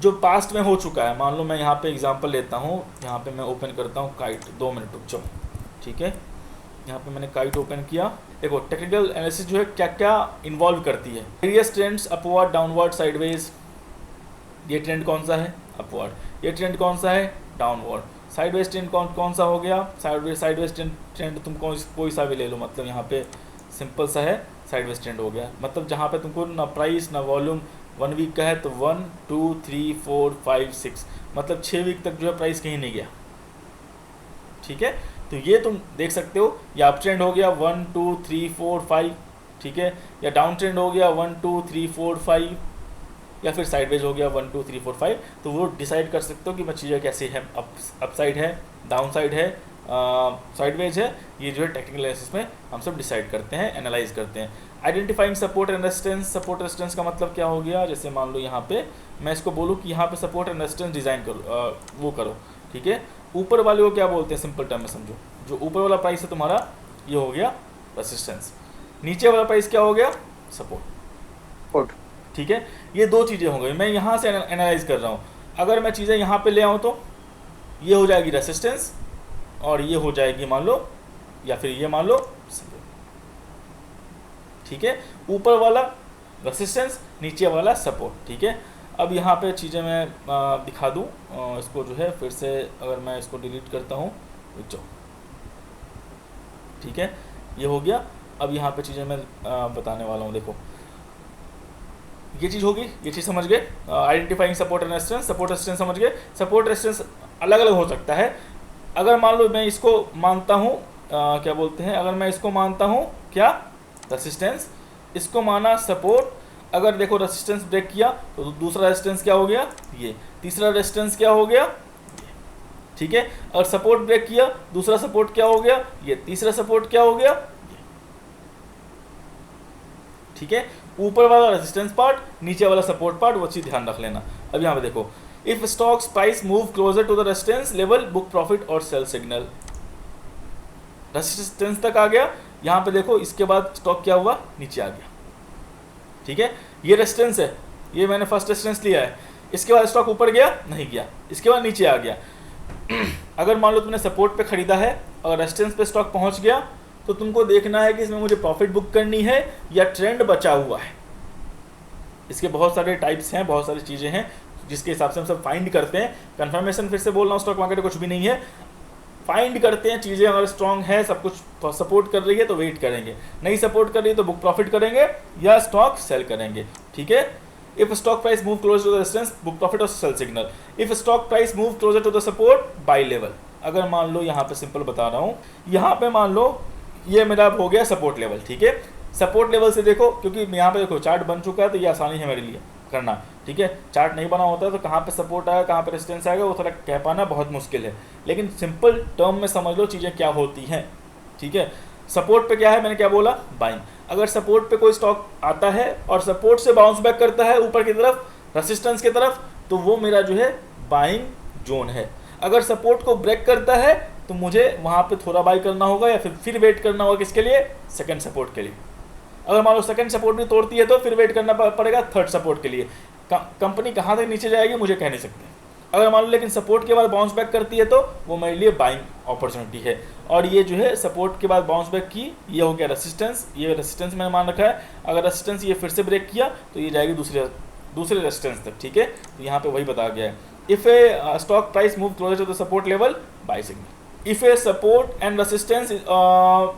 जो पास्ट में हो चुका है। मान लो मैं यहाँ पे एग्जांपल लेता हूँ, यहाँ पे मैं ओपन करता हूँ काइट, 2 मिनट रुक जाओ, ठीक है। यहाँ पे मैंने काइट ओपन किया। देखो टेक्निकल एनालिसिस जो है क्या क्या इन्वॉल्व करती है। Various trends, upward, downward, sideways. ये ट्रेंड कौन सा है? अपवर्ड। ये ट्रेंड कौन सा है? डाउनवर्ड। साइडवेज ट्रेंड कौन सा हो गया? साइडवेज ट्रेंड तुम कोई सा भी ले लो, मतलब यहाँ पे सिंपल सा है, साइडवेज ट्रेंड हो गया। मतलब जहाँ पे तुमको ना प्राइस ना वॉल्यूम 1 वीक का है तो 1 2 3 4 5 6 मतलब 6 वीक तक जो है प्राइस कहीं नहीं गया, ठीक है। तो ये तुम देख सकते हो, या अप ट्रेंड हो गया 1 2 3 4 5, ठीक है, या डाउन ट्रेंड हो गया 1 2 3 4 5, या फिर साइडवेज हो गया 1 2 3 4 5। तो वो डिसाइड कर सकते हो कि मैं चीज़ें कैसी है, अप साइड है, डाउन साइड है, साइडवेज है। ये जो है टेक्निकल एनालिसिस में हम सब डिसाइड करते हैं, एनालाइज करते हैं। Identifying support and resistance. Support resistance का मतलब क्या हो गया? जैसे मान लो यहाँ पे मैं इसको बोलूँ कि यहाँ पे सपोर्ट एंड रेजिस्टेंस डिज़ाइन करो, वो करो, ठीक है। ऊपर वाले को क्या बोलते हैं? सिंपल टर्म में समझो, जो ऊपर वाला प्राइस है तुम्हारा, ये हो गया रेजिस्टेंस। नीचे वाला प्राइस क्या हो गया? सपोर्ट, ठीक है। ये दो चीज़ें हो गई, मैं यहाँ से एनालाइज कर रहा हूँ। अगर मैं चीज़ें यहाँ पे ले आऊँ तो ये हो जाएगी रेजिस्टेंस, और ये हो जाएगी मान लो, या फिर ये मान लो सपोर्ट, ठीक है। ऊपर वाला रेजिस्टेंस, नीचे वाला सपोर्ट, ठीक है। अब यहाँ पे चीज़ें मैं दिखा दूँ, इसको जो है फिर से अगर मैं इसको डिलीट करता हूँ, रुक, ठीक है, ये हो गया। अब यहाँ पे चीज़ें मैं बताने वाला हूँ। देखो ये चीज़ होगी, ये चीज़ समझ गए, identifying support and resistance. Support resistance समझ गए। सपोर्ट रेजिस्टेंस अलग अलग हो सकता है। अगर मान लो मैं इसको मानता हूँ, क्या बोलते हैं, अगर मैं इसको मानता हूँ क्या? रेजिस्टेंस। इसको माना सपोर्ट। अगर देखो रेजिस्टेंस ब्रेक किया तो दूसरा रेजिस्टेंस क्या हो गया? ये। तीसरा रेजिस्टेंस क्या हो गया? ये, ठीक है। और सपोर्ट ब्रेक किया, दूसरा सपोर्ट क्या हो गया? ये। तीसरा सपोर्ट क्या हो गया? ये, ठीक है। ऊपर वाला रेजिस्टेंस पार्ट, नीचे वाला सपोर्ट पार्ट, वो चीज़ ध्यान रख लेना। अब यहाँ पे देखो, if stocks price move closer to the resistance level, book profit और सेल सिग्नल। रेजिस्टेंस तक आ गया, यहाँ पे देखो, इसके बाद स्टॉक क्या हुआ? नीचे आ गया, ठीक है। ये रेजिस्टेंस है, ये मैंने फर्स्ट रेजिस्टेंस लिया है। इसके बाद स्टॉक ऊपर गया? नहीं गया। इसके बाद नीचे आ गया। अगर मान लो तुमने सपोर्ट पे खरीदा है और रेजिस्टेंस पे स्टॉक पहुंच गया, तो तुमको देखना है कि इसमें मुझे प्रॉफिट बुक करनी है या ट्रेंड बचा हुआ है। इसके बहुत सारे टाइप्स हैं, बहुत सारी चीज़ें हैं जिसके हिसाब से हम सब फाइंड करते हैं। कंफर्मेशन फिर से बोल रहा हूँ, स्टॉक मार्केट कुछ भी नहीं है, फाइंड करते हैं चीज़ें। अगर स्ट्रांग है, सब कुछ सपोर्ट कर रही है तो वेट करेंगे, नहीं सपोर्ट कर रही है तो बुक प्रॉफिट करेंगे या स्टॉक सेल करेंगे, ठीक है। If stock price move closer to the resistance, book profit और sell signal. If stock price move closer to the support, buy level. अगर मान लो यहाँ पे सिंपल बता रहा हूँ, यहाँ पे मान लो ये मेरा हो गया सपोर्ट लेवल, ठीक है। सपोर्ट लेवल से देखो, क्योंकि यहाँ पे देखो चार्ट बन चुका है तो ये आसानी है मेरे लिए करना, ठीक है। चार्ट नहीं बना होता है तो कहाँ पे सपोर्ट आएगा, कहाँ पे रेजिस्टेंस आएगा, वो थोड़ा कह पाना बहुत मुश्किल है। लेकिन सिंपल टर्म में समझ लो चीज़ें क्या होती हैं, ठीक है। सपोर्ट पे क्या है, मैंने क्या बोला? बाइंग। अगर सपोर्ट पे कोई स्टॉक आता है और सपोर्ट से बाउंस बैक करता है ऊपर की तरफ, रेजिस्टेंस की तरफ, तो वो मेरा जो है बाइंग जोन है। अगर सपोर्ट को ब्रेक करता है तो मुझे वहाँ पे थोड़ा बाई करना होगा या फिर वेट करना होगा, किसके लिए? सेकंड सपोर्ट के लिए। अगर मान लो सेकंड सपोर्ट भी तोड़ती है तो फिर वेट करना पड़ेगा थर्ड सपोर्ट के लिए। कंपनी कहाँ तक नीचे जाएगी मुझे कह नहीं सकते। अगर मान लो लेकिन सपोर्ट के बाद बाउंस बैक करती है तो वो मेरे लिए बाइंग अपॉर्चुनिटी है। और ये जो है सपोर्ट के बाद बाउंस बैक की, ये हो गया रेजिस्टेंस, ये रेजिस्टेंस मैंने मान रखा है। अगर रेजिस्टेंस ये फिर से ब्रेक किया तो ये जाएगी दूसरे रेजिस्टेंस तक, ठीक है। तो यहाँ पे वही बताया गया है, if a stock price move closer to the support level, buy signal. If a support and resistance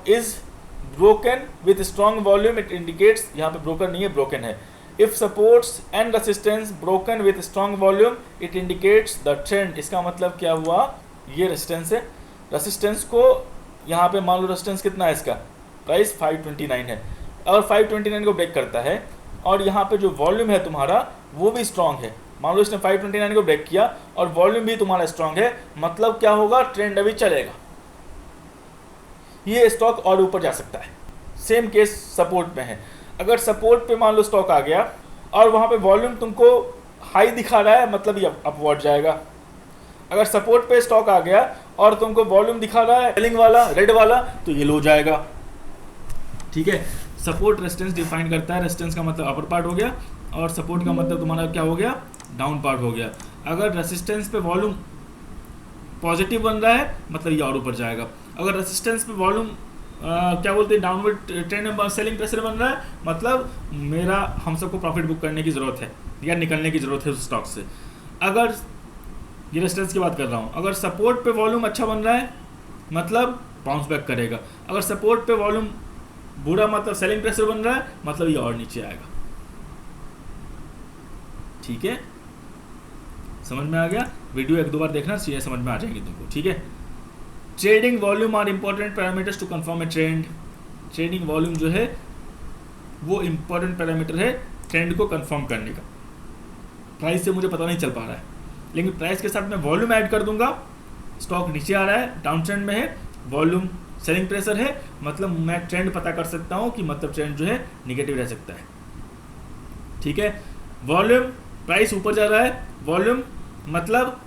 is broken with strong volume, it indicates, यहाँ पे ब्रोकन नहीं है, ब्रोकन है। If supports and resistance broken with strong volume, it indicates the trend. इसका मतलब क्या हुआ? ये रेजिस्टेंस है, रेजिस्टेंस को यहाँ पे मान लो रेजिस्टेंस कितना है, इसका प्राइस 529 है। अगर 529 को ब्रेक करता है और यहाँ पे जो वॉल्यूम है तुम्हारा वो भी स्ट्रॉन्ग है, मान लो इसने 529 को ब्रेक किया और वॉल्यूम भी तुम्हारा स्ट्रॉन्ग है, मतलब क्या होगा? ट्रेंड अभी चलेगा, ये स्टॉक और ऊपर जा सकता है। सेम केस सपोर्ट में है। अगर सपोर्ट पे मान लो स्टॉक आ गया और वहाँ पे वॉल्यूम तुमको हाई दिखा रहा है, मतलब ये अपवर्ड जाएगा। अगर सपोर्ट पे स्टॉक आ गया और तुमको वॉल्यूम दिखा रहा है सेलिंग वाला, रेड वाला, तो ये लो जाएगा, ठीक है। सपोर्ट रेजिस्टेंस डिफाइन करता है, रेजिस्टेंस का मतलब अपर पार्ट हो गया और सपोर्ट का मतलब तुम्हारा क्या हो गया? डाउन पार्ट हो गया। अगर रेसिस्टेंस पे वॉल्यूम पॉजिटिव बन रहा है मतलब ये और ऊपर जाएगा। अगर रेसिस्टेंस पे वॉल्यूम क्या बोलते हैं डाउनवर्ड ट्रेंड में सेलिंग प्रेशर बन रहा है मतलब मेरा हम सबको प्रॉफिट बुक करने की ज़रूरत है या निकलने की ज़रूरत है उस स्टॉक से। अगर ये रेजिस्टेंस की बात कर रहा हूँ, अगर सपोर्ट पे वॉल्यूम अच्छा बन रहा है मतलब बाउंस बैक करेगा। अगर सपोर्ट पे वॉल्यूम बुरा मतलब सेलिंग प्रेशर बन रहा है मतलब ये और नीचे आएगा। ठीक है, समझ में आ गया? वीडियो एक दो बार देखना, चीज़ें समझ में आ जाएंगी तुमको। ठीक है, trading volume are important parameters to confirm a trend. Trading volume जो है वो इंपॉर्टेंट पैरामीटर है ट्रेंड को कंफर्म करने का। प्राइस से मुझे पता नहीं चल पा रहा है, लेकिन प्राइस के साथ मैं वॉल्यूम ऐड कर दूंगा, स्टॉक नीचे आ रहा है, डाउन ट्रेंड में है, वॉल्यूम सेलिंग प्रेशर है, मतलब मैं ट्रेंड पता कर सकता हूँ कि मतलब ट्रेंड जो है निगेटिव रह सकता है। ठीक है, वॉल्यूम प्राइस ऊपर जा रहा है, वॉल्यूम मतलब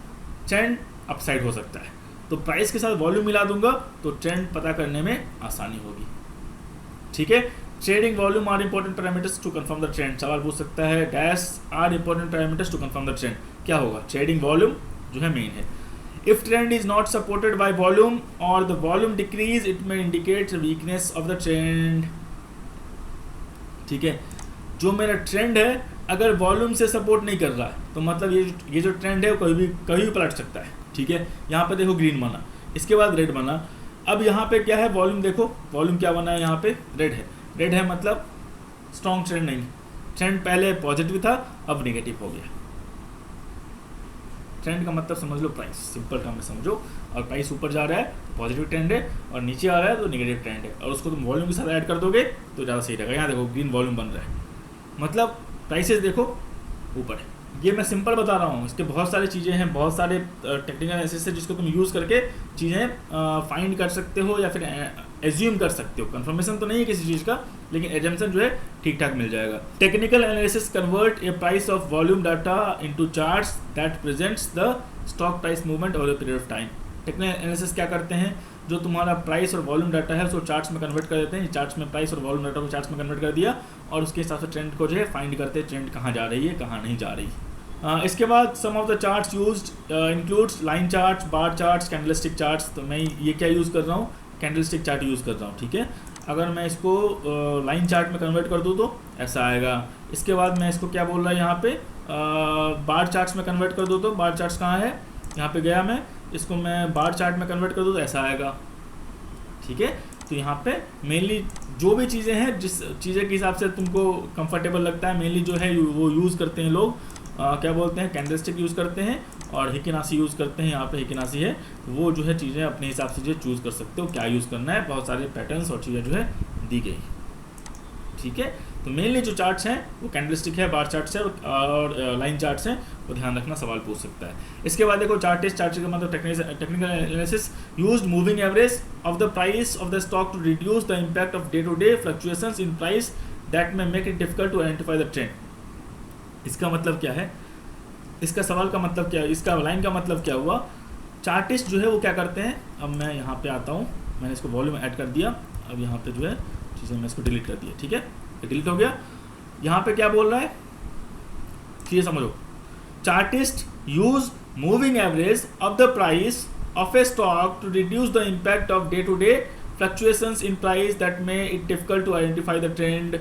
ट्रेंड अपसाइड हो सकता है, तो प्राइस के साथ वॉल्यूम मिला दूंगा तो ट्रेंड पता करने में आसानी होगी। ठीक है, trading volume are important parameters to confirm the trend. सवाल पूछ सकता है dash are important parameters to confirm the trend, क्या होगा? ट्रेडिंग वॉल्यूम जो है मेन है। If trend is not supported by volume और the volume decrease it may indicate weakness of the trend. ठीक है, जो मेरा ट्रेंड है अगर वॉल्यूम से सपोर्ट नहीं कर रहा है तो मतलब ये जो ट्रेंड है वो कभी भी पलट सकता है। ठीक है, यहाँ पे देखो ग्रीन बना, इसके बाद रेड बना, अब यहाँ पे क्या है वॉल्यूम देखो, वॉल्यूम क्या बना है यहाँ पे रेड है। रेड है मतलब स्ट्रॉन्ग ट्रेंड नहीं, ट्रेंड पहले पॉजिटिव था अब नेगेटिव हो गया। ट्रेंड का मतलब समझ लो प्राइस, सिंपल टर्म में समझो, और प्राइस ऊपर जा रहा है तो पॉजिटिव ट्रेंड है और नीचे आ रहा है तो नेगेटिव ट्रेंड है, और उसको तुम वॉल्यूम के साथ ऐड कर दोगे तो ज़्यादा सही रहेगा। यहाँ देखो ग्रीन वॉल्यूम बन रहा है मतलब प्राइसेस देखो ऊपर है। ये मैं सिंपल बता रहा हूँ, इसके बहुत सारी चीज़ें हैं, बहुत सारे टेक्निकल एनालिसिस है जिसको तुम यूज़ करके चीज़ें फाइंड कर सकते हो या फिर एज्यूम कर सकते हो। कंफर्मेशन तो नहीं है किसी चीज़ का, लेकिन एजम्पशन जो है ठीक ठाक मिल जाएगा। Technical analysis convert A price of volume data into charts that presents the stock price movement over a period of time. Technical analysis क्या करते हैं, जो तुम्हारा प्राइस और वॉल्यूम डाटा है उसको चार्ट्स में कन्वर्ट कर देते हैं। चार्ट्स में प्राइस और वॉल्यूम डाटा को चार्ट्स में कन्वर्ट कर दिया और उसके हिसाब से ट्रेंड को जो है फाइंड करते हैं, ट्रेंड कहाँ जा रही है कहाँ नहीं जा रही। इसके बाद some of the charts used includes line charts, bar charts, candlestick charts. तो मैं ये क्या यूज़ कर रहा हूँ, कैंडलस्टिक चार्ट यूज़ कर रहा हूँ। ठीक है, अगर मैं इसको लाइन चार्ट में कन्वर्ट कर दूँ तो ऐसा आएगा। इसके बाद मैं इसको क्या बोल रहा है यहाँ पे बार चार्ट्स में कन्वर्ट कर दूँ तो बार चार्ट्स कहाँ है, यहाँ पे गया मैं, इसको मैं बार चार्ट में कन्वर्ट कर दूँ तो ऐसा आएगा। ठीक है, तो यहाँ पे मेनली जो भी चीज़ें हैं जिस चीज़ें के हिसाब से तुमको कंफर्टेबल लगता है मेनली जो है वो यूज़ करते हैं लोग। क्या बोलते हैं, कैंडलस्टिक यूज़ करते हैं और हिकिनासी यूज़ करते हैं। यहाँ पे हिकिनासी है, वो जो है चीज़ें अपने हिसाब से जो चूज़ कर सकते हो क्या यूज़ करना है, बहुत सारे पैटर्न्स और चीज़ें जो है दी गई। ठीक है, तो मेनली जो चार्ट्स हैं वो कैंडलस्टिक है, बार चार्ट्स है और लाइन चार्ट्स हैं, वो ध्यान रखना, सवाल पूछ सकता है। इसके बाद देखो चार्टिस्ट, चार्ट का मतलब technical analysis used moving average of the price of the stock to reduce the impact of day to day fluctuations in price that may make it difficult to identify the trend. इसका मतलब क्या है, इसका सवाल का मतलब क्या है, इसका लाइन का मतलब क्या हुआ। चार्टिस्ट जो है वो क्या करते हैं, अब मैं यहाँ पे आता हूँ, मैंने इसको वॉल्यूम ऐड कर दिया, अब यहाँ पे जो है चीज़ें मैं इसको डिलीट कर दिया। ठीक है, डिलीट हो गया। यहाँ पे क्या बोल रहा है ये समझो, chartist use moving average of the price of a stock to reduce the impact of day to day fluctuations in price that may it difficult to identify the trend.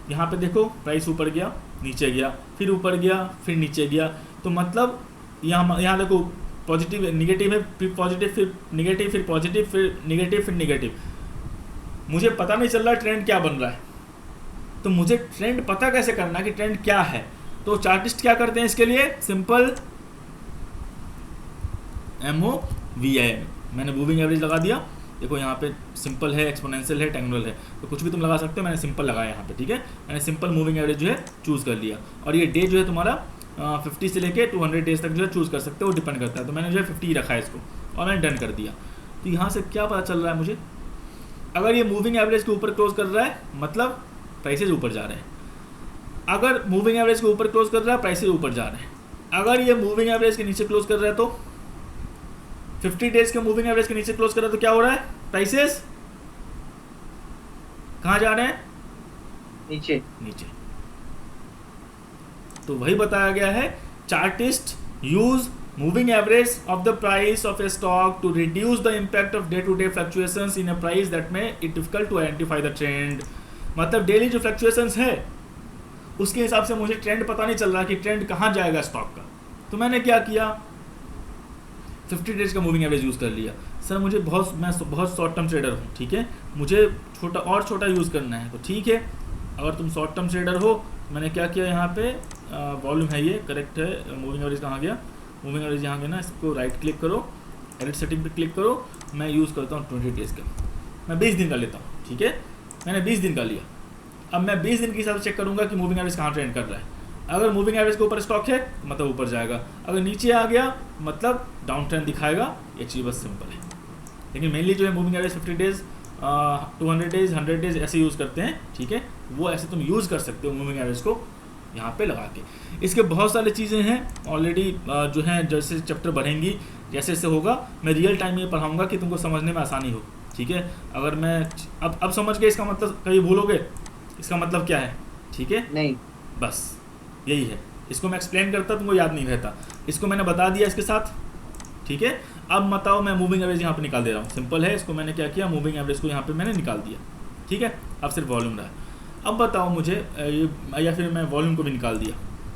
यहाँ पे देखो प्राइस ऊपर गया, नीचे गया, फिर ऊपर गया, फिर नीचे गया, तो मतलब यहाँ देखो पॉजिटिव निगेटिव है, फिर पॉजिटिव, फिर निगेटिव, फिर पॉजिटिव, फिर निगेटिव, फिर निगेटिव। मुझे पता नहीं चल रहा ट्रेंड क्या बन रहा है, तो मुझे ट्रेंड पता कैसे करना कि ट्रेंड क्या है। तो चार्टिस्ट क्या करते हैं इसके लिए, सिंपल MOVI, मैंने मूविंग एवरेज लगा दिया। देखो यहाँ पे सिंपल है, एक्सपोनेंशियल है, टेंगुलर है, तो कुछ भी तुम लगा सकते हो, मैंने सिंपल लगाया यहाँ पे। ठीक है, मैंने सिंपल मूविंग एवरेज जो है चूज़ कर लिया, और ये डे जो है तुम्हारा 50 से लेके 200 डेज तक जो है चूज़ कर सकते हो, डिपेंड करता है। तो मैंने जो है 50 रखा है इसको और मैंने डन कर दिया। तो यहाँ से क्या पता चल रहा है मुझे, अगर ये मूविंग एवरेज के ऊपर क्लोज कर रहा है मतलब प्राइसेज ऊपर जा रहे हैं, अगर मूविंग एवरेज के ऊपर क्लोज कर रहा है प्राइसेज ऊपर जा रहे हैं, अगर ये मूविंग एवरेज के नीचे क्लोज कर रहा है तो 50 डेज के मूविंग एवरेज के नीचे क्लोज कर रहा है तो क्या हो रहा है, प्राइसेस कहाँ जा रहे हैं, नीचे नीचे। तो वही बताया गया है, chartist use moving average of the price of a stock to reduce the impact of day-to-day fluctuations in a price that may it difficult to identify the trend। मतलब डेली जो फ्लक्चुएशंस है उसके हिसाब से मुझे ट्रेंड पता नहीं चल रहा कि ट्रेंड कहाँ जाएगा स्टॉक का, तो मैंने क्या किया 50 डेज का मूविंग एवरेज यूज़ कर लिया। सर मुझे मैं बहुत शॉर्ट टर्म ट्रेडर हूँ, ठीक है, मुझे छोटा यूज़ करना है, तो ठीक है, अगर तुम शॉर्ट टर्म ट्रेडर हो, मैंने क्या किया यहाँ पे वॉल्यूम है ये करेक्ट है, मूविंग एवरेज कहाँ गया, मूविंग एवरेज यहाँ गया ना, इसको राइट क्लिक करो, एडिट सेटिंग पे क्लिक करो, मैं यूज़ करता हूँ 20 डेज़ का, मैं 20 दिन का लेता हूँ, ठीक है, मैंने 20 दिन का लिया। अब मैं 20 दिन के हिसाब से चेक करूँगा कि मूविंग एवरेज कहाँ ट्रेंड कर रहा है। अगर मूविंग एवरेज के ऊपर स्टॉक है मतलब ऊपर जाएगा, अगर नीचे आ गया मतलब डाउन ट्रेंड दिखाएगा, ये चीज़ बस सिंपल है। लेकिन मेनली जो है moving average 50 days 200 days 100 days ऐसे यूज़ करते हैं, ठीक है, वो ऐसे तुम यूज़ कर सकते हो मूविंग एवरेज को यहाँ पे लगा के। इसके बहुत सारी चीज़ें हैं ऑलरेडी जो हैं, जैसे चैप्टर बढ़ेंगी जैसे जैसे होगा मैं रियल टाइम ये पढ़ाऊँगा कि तुमको समझने में आसानी हो, ठीक है। अगर मैं अब समझ गए इसका मतलब कहीं भूलोगे इसका मतलब क्या है, ठीक है, नहीं, बस यही है। इसको मैं एक्सप्लेन करता तुमको याद नहीं रहता, इसको मैंने बता दिया इसके साथ, ठीक है। अब बताओ मैं मूविंग एवरेज यहाँ पे निकाल दे रहा हूँ, सिंपल है, इसको मैंने क्या किया मूविंग एवरेज को यहाँ पे मैंने निकाल दिया, ठीक है। अब सिर्फ वॉल्यूम रहा। अब बताओ मुझे या फिर मैं वॉल्यूम को भी निकाल दिया।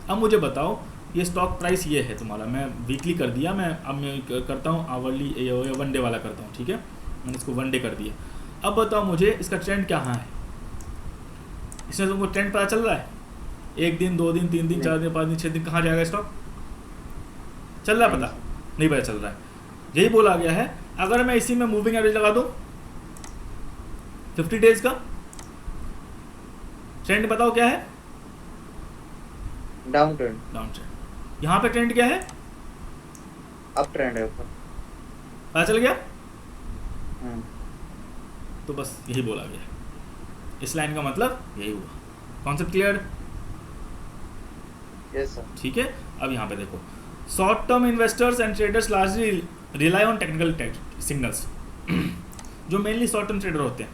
अब मुझे बताओ ये स्टॉक प्राइस ये है तुम्हारा, मैं वीकली कर दिया, अब मैं करता हूँ आवरली वन डे वाला करता हूँ, ठीक है, मैंने इसको वन डे कर दिया। अब बताओ मुझे इसका ट्रेंड क्या है, इसमें तुमको ट्रेंड पता चल रहा है, 1 दिन 2 दिन 3 दिन 4 दिन 5 दिन 6 दिन कहाँ जाएगा स्टॉक, चल रहा है पता नहीं, पता चल रहा है, यही बोला गया है। अगर मैं इसी में मूविंग एवरेज लगा दूं 50 डेज का, ट्रेंड बताओ क्या है, डाउन ट्रेंड, यहाँ पे ट्रेंड क्या है, अप ट्रेंड है ऊपर, पता चल गया। तो बस यही बोला गया, इस लाइन का मतलब यही हुआ, कॉन्सेप्ट क्लियर, यस सर, ठीक है। अब यहाँ पे देखो, short term investors and traders largely rely on technical signals जो मेनली शॉर्ट टर्म ट्रेडर होते हैं,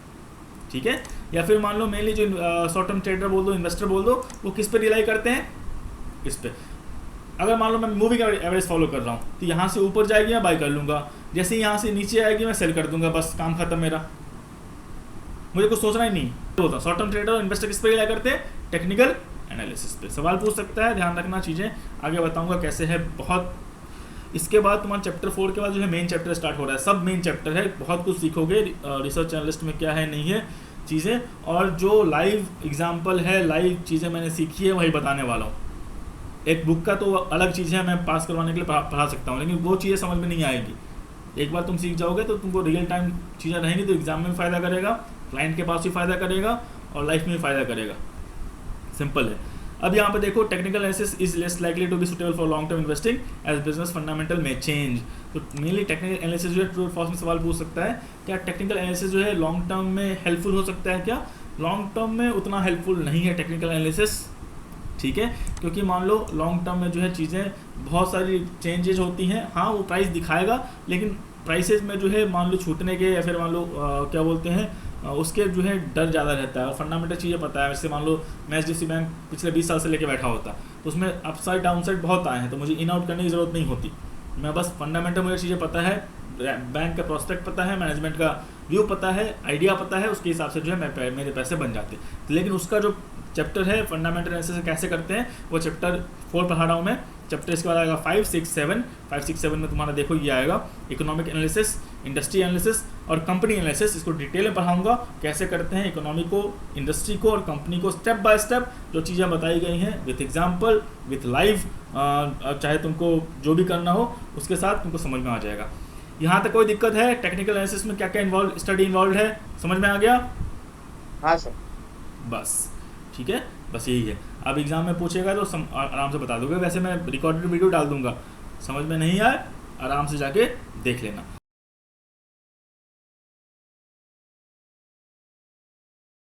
ठीक है, या फिर मान लो मेनली जो शॉर्ट टर्म ट्रेडर बोल दो, इन्वेस्टर बोल दो, वो किस पे रिलाई करते हैं, इस पे। अगर मान लो मैं मूविंग एवरेज फॉलो कर रहा हूँ तो यहाँ से ऊपर जाएगी मैं बाय कर लूँगा, जैसे ही यहाँ से नीचे आएगी मैं सेल कर दूंगा, बस काम खत्म मेरा, मुझे कुछ सोचना ही नहीं होता। शॉर्ट टर्म ट्रेडर और इन्वेस्टर किस पे रिलाई करते हैं, टेक्निकल एनालिसिस पे। सवाल पूछ सकता है, ध्यान रखना, चीज़ें आगे बताऊंगा कैसे है बहुत। इसके बाद तुम्हारा चैप्टर 4 के बाद जो है मेन चैप्टर स्टार्ट हो रहा है, सब मेन चैप्टर है, बहुत कुछ सीखोगे रिसर्च एनालिस्ट में क्या है नहीं है चीज़ें, और जो लाइव एग्जाम्पल है, लाइव चीज़ें मैंने सीखी है वही बताने वाला हूँ। एक बुक का तो अलग चीज़ है, मैं पास करवाने के लिए पढ़ा सकता हूँ, लेकिन वो चीज़ें समझ में नहीं आएगी। एक बार तुम सीख जाओगे तो तुमको रियल टाइम चीज़ें रहेंगी तो एग्जाम में भी फ़ायदा करेगा, क्लाइंट के पास भी फ़ायदा करेगा और लाइफ में भी फ़ायदा करेगा, सिंपल है। अब यहाँ पे देखो, technical analysis is less likely to be suitable for long term investing as business fundamental may change. तो मेनली टेक्निकल एनालिसिस जो है ट्रू और फॉल्स में सवाल पूछ सकता है, क्या टेक्निकल एनालिसिस जो है लॉन्ग टर्म में हेल्पफुल हो सकता है, क्या लॉन्ग टर्म में उतना हेल्पफुल नहीं है टेक्निकल एनालिसिस, ठीक है, क्योंकि मान लो लॉन्ग टर्म में जो है चीज़ें बहुत सारी चेंजेज होती हैं। हाँ वो प्राइस दिखाएगा, लेकिन प्राइसेस में जो है मान लो छूटने के या फिर मान लो क्या बोलते हैं उसके जो है डर ज़्यादा रहता है, और फंडामेंटल चीज़ें पता है। जैसे मान लो मैं HDFC बैंक पिछले 20 साल से लेके बैठा होता तो उसमें अपसाइड डाउनसाइड बहुत आए हैं, तो मुझे इन आउट करने की ज़रूरत नहीं होती, मैं बस फंडामेंटल मुझे चीज़ें पता है, बैंक का प्रोस्पेक्ट पता है, मैनेजमेंट का व्यू पता है, आइडिया पता है, उसके हिसाब से जो है मेरे पैसे बन जाते। लेकिन उसका जो चैप्टर है फंडामेंटल एनालिसिस कैसे करते हैं वो चैप्टर 4 पढ़ा रहा हूँ मैं। चैप्टर इसके बाद आएगा 5, 6, 7 में तुम्हारा देखो ये आएगा इकोनॉमिक एनालिसिस, इंडस्ट्री एनालिसिस और कंपनी एनालिसिस। इसको डिटेल में पढ़ाऊंगा कैसे करते हैं इकोनॉमी को, इंडस्ट्री को और कंपनी को, स्टेप बाय स्टेप जो चीज़ें बताई गई हैं विथ एग्जाम्पल, विथ लाइव, चाहे तुमको जो भी करना हो उसके साथ तुमको समझ में आ जाएगा। यहाँ तक कोई दिक्कत है? टेक्निकल एनालिसिस में क्या क्या स्टडी इन्वॉल्व है, समझ में आ गया? हाँ सर। बस ठीक है, बस यही है। अब एग्ज़ाम में पूछेगा तो आराम से बता दोगे, वैसे मैं रिकॉर्डेड वीडियो डाल दूंगा, समझ में नहीं आए आराम से जाके देख लेना।